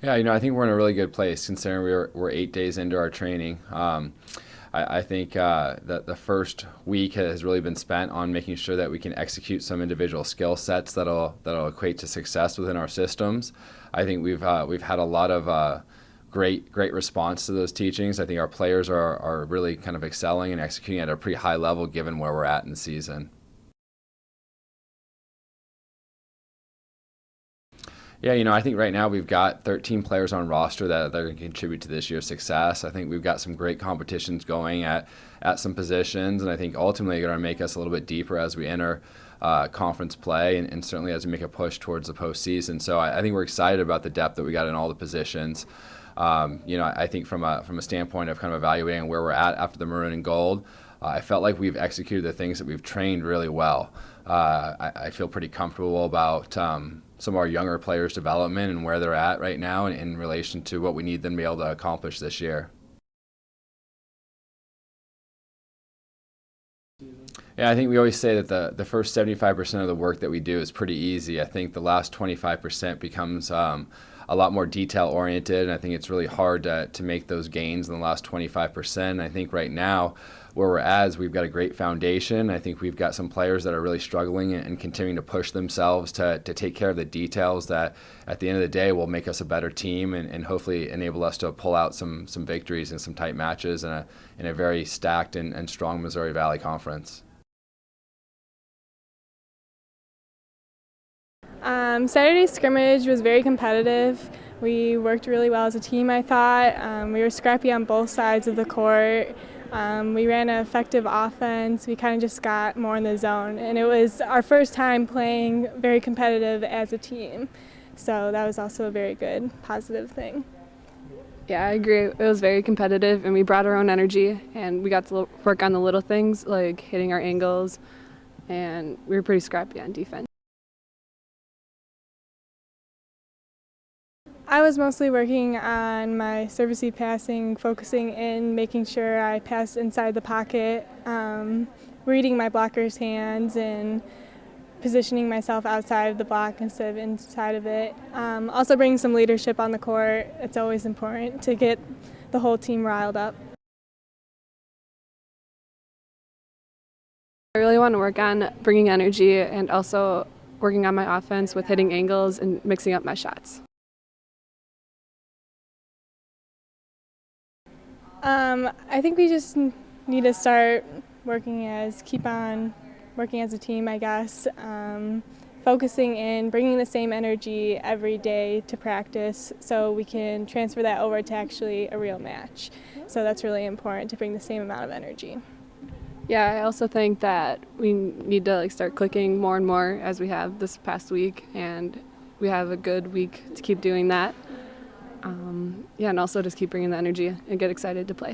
Yeah, I think we're in a really good place considering we're 8 days into our training. I think that the first week has really been spent on making sure that we can execute some individual skill sets that'll equate to success within our systems. I think we've had a lot of great response to those teachings. I think our players are really kind of excelling and executing at a pretty high level given where we're at in the season. Yeah, I think right now we've got 13 players on roster that are going to contribute to this year's success. I think we've got some great competitions going at some positions, and I think ultimately going to make us a little bit deeper as we enter conference play, and certainly as we make a push towards the postseason. So I think we're excited about the depth that we got in all the positions. I think from a standpoint of kind of evaluating where we're at after the Maroon and Gold, I felt like we've executed the things that we've trained really well. I feel pretty comfortable about some of our younger players' development and where they're at right now in relation to what we need them to be able to accomplish this year. Yeah, I think we always say that the first 75% of the work that we do is pretty easy. I think the last 25% becomes a lot more detail oriented, and I think it's really hard to make those gains in the last 25%. I think right now where we're at is we've got a great foundation. I think we've got some players that are really struggling and continuing to push themselves to take care of the details that at the end of the day will make us a better team and hopefully enable us to pull out some victories in some tight matches in a very stacked and strong Missouri Valley Conference. Saturday's scrimmage was very competitive. We worked really well as a team, I thought. We were scrappy on both sides of the court. We ran an effective offense. We kind of just got more in the zone. And it was our first time playing very competitive as a team. So that was also a very good, positive thing. Yeah, I agree. It was very competitive, and we brought our own energy, and we got to work on the little things like hitting our angles, and we were pretty scrappy on defense. I was mostly working on my service passing, focusing in, making sure I passed inside the pocket, reading my blocker's hands, and positioning myself outside of the block instead of inside of it. Also bringing some leadership on the court. It's always important to get the whole team riled up. I really want to work on bringing energy and also working on my offense with hitting angles and mixing up my shots. I think we just need to keep on working as a team, I guess. Focusing in, bringing the same energy every day to practice so we can transfer that over to actually a real match. So that's really important to bring the same amount of energy. Yeah, I also think that we need to start clicking more and more as we have this past week, and we have a good week to keep doing that. And also just keep bringing the energy and get excited to play.